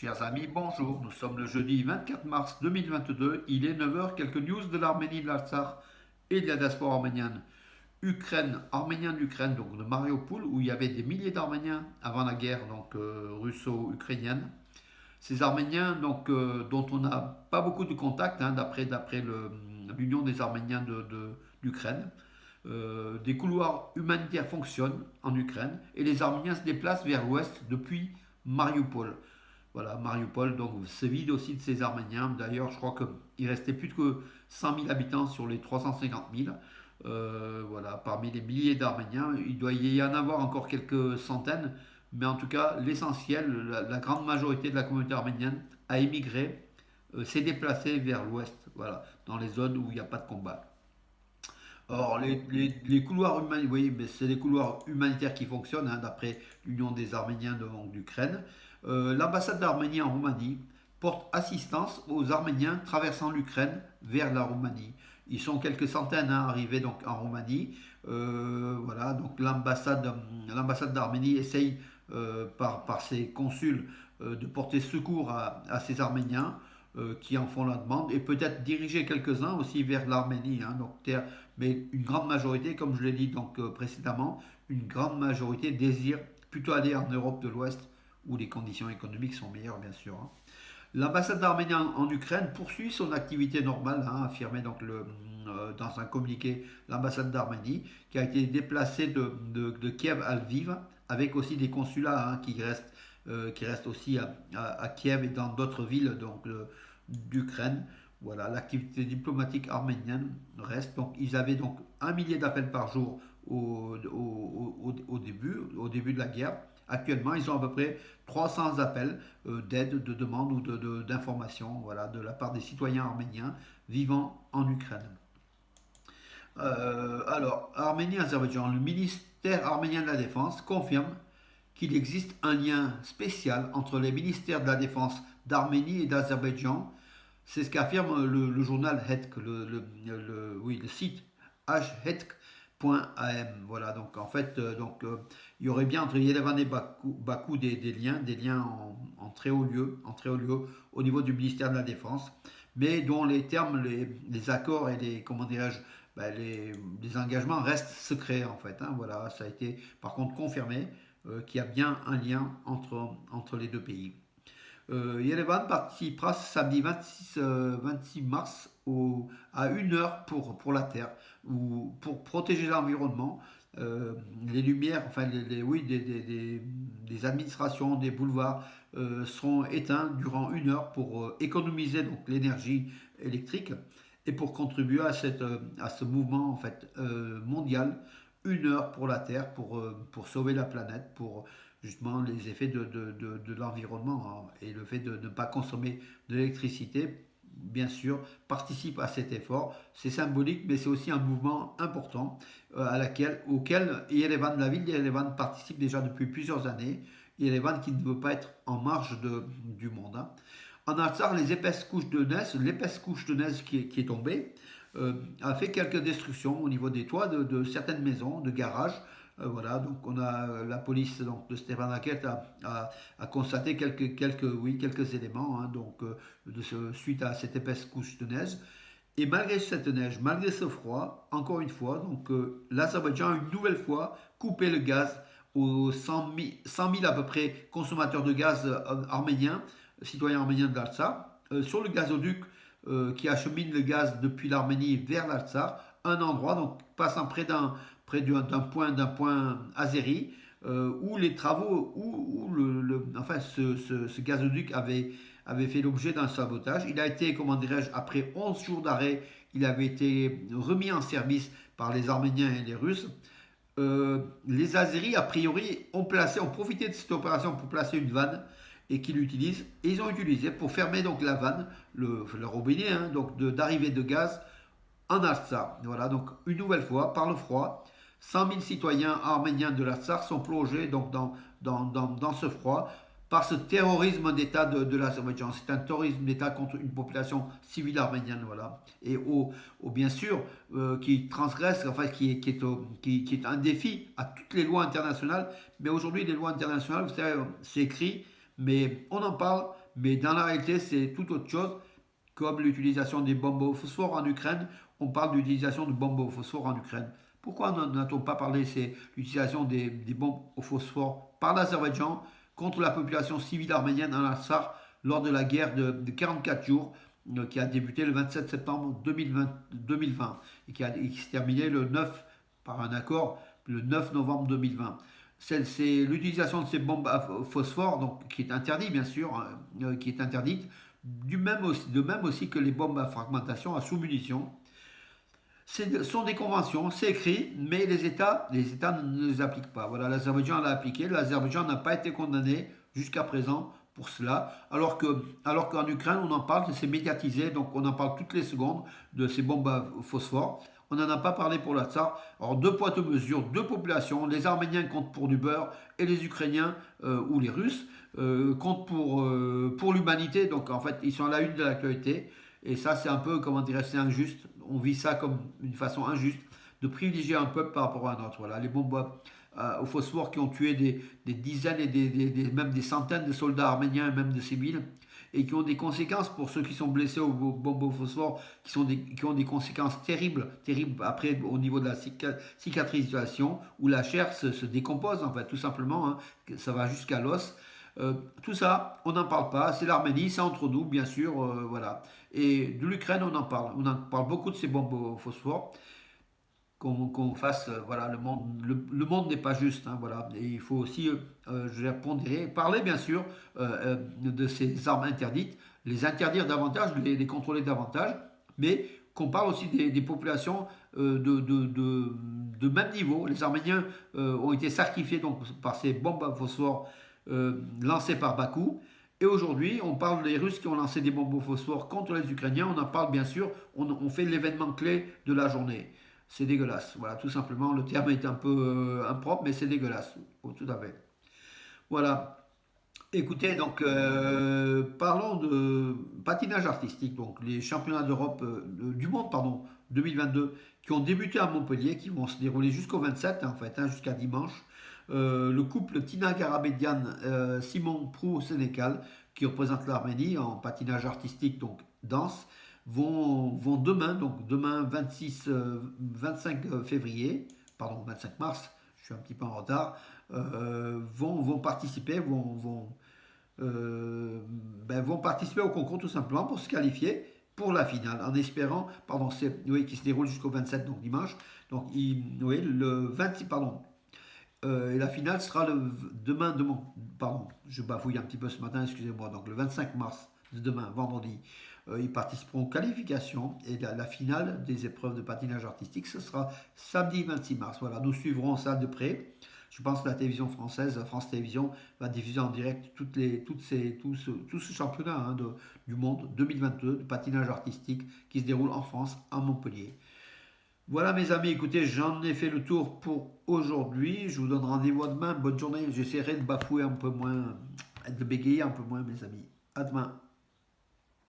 Chers amis, bonjour. Nous sommes le jeudi 24 mars 2022. Il est 9 heures. Quelques news de l'Arménie, de l'Artsakh et de la diaspora arménienne. Ukraine, Arménien d'Ukraine, donc de Mariupol, où il y avait des milliers d'Arméniens avant la guerre donc russo-ukrainienne. Ces Arméniens dont on n'a pas beaucoup de contacts, d'après l'Union des Arméniens d'Ukraine. Des couloirs humanitaires fonctionnent en Ukraine et les Arméniens se déplacent vers l'ouest depuis Mariupol. Voilà, Mariupol donc se vide aussi de ses Arméniens. D'ailleurs, je crois qu'il restait plus que 100 000 habitants sur les 350 000. Voilà, parmi les milliers d'Arméniens, il doit y en avoir encore quelques centaines, mais en tout cas, l'essentiel, la grande majorité de la communauté arménienne a émigré, s'est déplacée vers l'ouest, voilà, dans les zones où il n'y a pas de combat. Or, les couloirs humanitaires, vous voyez, c'est des couloirs humanitaires qui fonctionnent, d'après l'Union des Arméniens d'Ukraine. L'ambassade d'Arménie en Roumanie porte assistance aux Arméniens traversant l'Ukraine vers la Roumanie. Ils sont quelques centaines arrivés donc en Roumanie. Voilà, donc l'ambassade d'Arménie essaye par ses consuls de porter secours à ces Arméniens qui en font la demande et peut-être diriger quelques-uns aussi vers l'Arménie. Mais une grande majorité, comme je l'ai dit précédemment, une grande majorité désire plutôt aller en Europe de l'Ouest où les conditions économiques sont meilleures, bien sûr. L'ambassade d'Arménie en Ukraine poursuit son activité normale, affirmé dans un communiqué l'ambassade d'Arménie, qui a été déplacée de Kiev à Lviv, avec aussi des consulats qui restent aussi à Kiev et dans d'autres villes d'Ukraine. Voilà, l'activité diplomatique arménienne reste. Donc, ils avaient donc 1 millier d'appels par jour au début de la guerre. Actuellement, ils ont à peu près 300 appels d'aide, de demande ou d'information, voilà, de la part des citoyens arméniens vivant en Ukraine. Alors, Arménie-Azerbaïdjan, le ministère arménien de la Défense confirme qu'il existe un lien spécial entre les ministères de la Défense d'Arménie et d'Azerbaïdjan. C'est ce qu'affirme le journal Hetk, le site hhetk.am. Voilà, donc en fait, il y aurait bien entre Yerevan et Bakou des liens en très haut lieu, au niveau du ministère de la Défense, mais dont les termes, les accords et comment dirais-je, les engagements restent secrets en fait. Voilà, ça a été par contre confirmé qu'il y a bien un lien entre les deux pays. Yerevan participera samedi 26 mars à 1 heure pour la Terre, pour protéger l'environnement. Les lumières, enfin oui, des administrations, des boulevards seront éteints durant 1 heure pour économiser donc l'énergie électrique et pour contribuer à ce mouvement en fait mondial. 1 heure pour la Terre, pour sauver la planète, pour justement les effets de l'environnement, et le fait de ne pas consommer de l'électricité, bien sûr, participe à cet effort. C'est symbolique, mais c'est aussi un mouvement important auquel la ville d'Yerevan participe déjà depuis plusieurs années. Yerevan qui ne veut pas être en marge du monde. En Artsakh, l'épaisse couche de neige qui est tombée, a fait quelques destructions au niveau des toits de certaines maisons, de garages. Voilà, donc on a la police de Stepanakert a constaté quelques éléments suite à cette épaisse couche de neige. Et malgré cette neige, malgré ce froid, encore une fois, l'Azerbaïdjan a une nouvelle fois coupé le gaz aux 100 000 à peu près consommateurs de gaz arméniens, citoyens arméniens de l'Artsakh, sur le gazoduc qui achemine le gaz depuis l'Arménie vers l'Artsakh, un endroit donc passant près d'un point azéri, où les travaux, ce gazoduc avait fait l'objet d'un sabotage. Il a été, comment dirais-je, après 11 jours d'arrêt, il avait été remis en service par les Arméniens et les Russes. Les Azéris, a priori, ont profité de cette opération pour placer une vanne et qu'ils l'utilisent. Et ils ont utilisé pour fermer donc la vanne, le robinet, d'arrivée de gaz en Artsakh. Voilà, donc une nouvelle fois, par le froid, 100 000 citoyens arméniens de l'Artsakh sont plongés dans ce froid par ce terrorisme d'État de l'Azerbaïdjan. C'est un terrorisme d'État contre une population civile arménienne, voilà. Et bien sûr, qui transgresse, enfin, qui est un défi à toutes les lois internationales. Mais aujourd'hui, les lois internationales, vous savez, c'est écrit, mais on en parle, mais dans la réalité, c'est tout autre chose, comme l'utilisation des bombes au phosphore en Ukraine. On parle d'utilisation de bombes au phosphore en Ukraine. Pourquoi n'a-t-on pas parlé de l'utilisation des bombes au phosphore par l'Azerbaïdjan contre la population civile arménienne en Artsakh lors de la guerre de 44 jours qui a débuté le 27 septembre 2020 et qui s'est terminé le 9 par un accord le 9 novembre 2020. C'est l'utilisation de ces bombes à phosphore, donc, qui est interdite bien sûr, qui est interdite, de même aussi que les bombes à fragmentation, à sous-munitions. Ce sont des conventions, c'est écrit, mais les États ne les appliquent pas. Voilà, l'Azerbaïdjan l'a appliqué, l'Azerbaïdjan n'a pas été condamné jusqu'à présent pour cela, alors qu'en Ukraine, on en parle, c'est médiatisé, donc on en parle toutes les secondes de ces bombes à phosphore. On n'en a pas parlé pour l'Artsakh. Alors, deux poids, deux mesures, deux populations. Les Arméniens comptent pour du beurre et les Ukrainiens ou les Russes comptent pour l'humanité. Donc, en fait, ils sont à la une de l'actualité. Et ça, c'est un peu, comment dirais-je, c'est injuste. On vit ça comme une façon injuste de privilégier un peuple par rapport à un autre. Voilà, les bombes au phosphore qui ont tué des dizaines et même des centaines de soldats arméniens et même de civils et qui ont des conséquences pour ceux qui sont blessés aux bombes au phosphore, qui ont des conséquences terribles, terribles après au niveau de la cicatrisation, où la chair se décompose, en fait, tout simplement, hein, ça va jusqu'à l'os. Tout ça, on n'en parle pas, c'est l'Arménie, c'est entre nous, bien sûr, voilà. Et de l'Ukraine, on en parle beaucoup de ces bombes au phosphore, qu'on fasse, voilà, le monde n'est pas juste, hein, voilà. Et il faut aussi, je répondrai, parler bien sûr de ces armes interdites, les interdire davantage, les contrôler davantage, mais qu'on parle aussi des populations de même niveau. Les Arméniens ont été sacrifiés donc, par ces bombes à phosphore lancées par Bakou. Et aujourd'hui, on parle des Russes qui ont lancé des bombes au phosphore contre les Ukrainiens. On en parle bien sûr. On fait l'événement clé de la journée. C'est dégueulasse. Voilà, tout simplement. Le terme est un peu impropre, mais c'est dégueulasse. Oh, tout à fait. Voilà. Écoutez, donc parlons de patinage artistique. Donc les championnats d'Europe, du monde, pardon, 2022, qui ont débuté à Montpellier, qui vont se dérouler jusqu'au 27, en fait, hein, jusqu'à dimanche. Le couple Tina Garabedian, Simon Prou Sénécal, qui représente l'Arménie en patinage artistique, donc danse, vont demain, donc demain 25 février, pardon, 25 mars, je suis un petit peu en retard, vont participer, vont participer au concours tout simplement pour se qualifier pour la finale, en espérant, pardon, oui, qui se déroule jusqu'au 27, donc dimanche, donc oui, le 26, pardon, et la finale sera demain, pardon, je bafouille un petit peu ce matin, excusez-moi, donc le 25 mars, demain, vendredi, ils participeront aux qualifications et la finale des épreuves de patinage artistique, ce sera samedi 26 mars. Voilà, nous suivrons ça de près. Je pense que la télévision française, France Télévisions, va diffuser en direct tout ce championnat hein, du monde 2022 de patinage artistique qui se déroule en France, à Montpellier. Voilà mes amis, écoutez, j'en ai fait le tour pour aujourd'hui. Je vous donne rendez-vous à demain. Bonne journée. J'essaierai de bafouer un peu moins, de bégayer un peu moins mes amis. À demain.